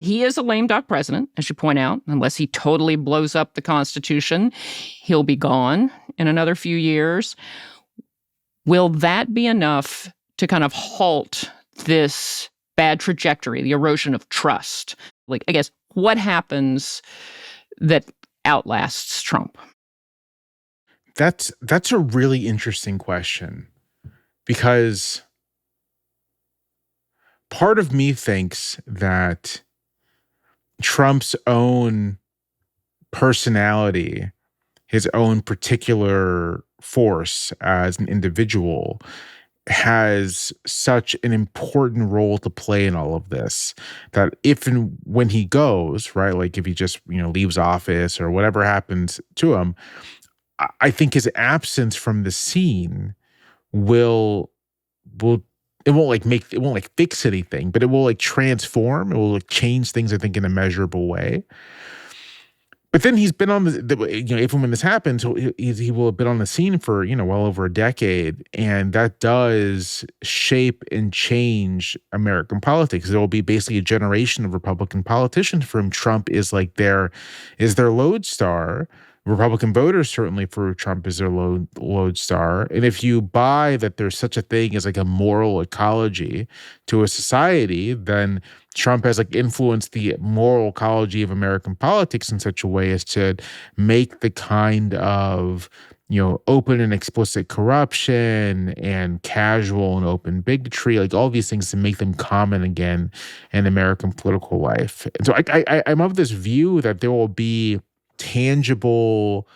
He is a lame duck president, as you point out. Unless he totally blows up the Constitution, he'll be gone in another few years. Will that be enough to kind of halt this bad trajectory, the erosion of trust? Like, I guess, what happens that outlasts Trump? That's a really interesting question, because part of me thinks that Trump's own personality, his own particular force as an individual, has such an important role to play in all of this, that if and when he goes, right, like if he just, leaves office or whatever happens to him, I think his absence from the scene will it won't fix anything, but it will transform. It will change things, I think, in a measurable way. But then he's been on if and when this happens, he will have been on the scene for well over a decade, and that does shape and change American politics. There will be basically a generation of Republican politicians for whom Trump is their lodestar. Republican voters certainly for Trump is their lodestar. And if you buy that there's such a thing as a moral ecology to a society, then Trump has influenced the moral ecology of American politics in such a way as to make the kind of open and explicit corruption and casual and open bigotry, all these things, to make them common again in American political life. And so I'm of this view that there will be tangible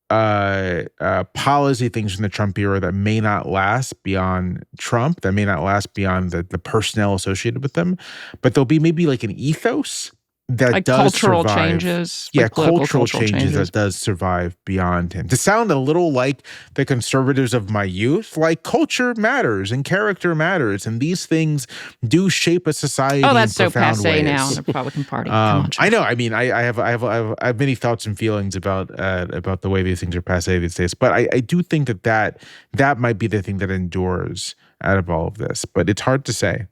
policy things from the Trump era that may not last beyond Trump, that may not last beyond the personnel associated with them, but there'll be maybe an ethos that does cultural survive. changes. Yeah, cultural changes that does survive beyond him. To sound a little like the conservatives of my youth, culture matters and character matters, and these things do shape a society. Oh, that's in so passé ways. now in the Republican Party. I know. I mean, I have many thoughts and feelings about the way these things are passé these days, but I do think that might be the thing that endures out of all of this. But it's hard to say.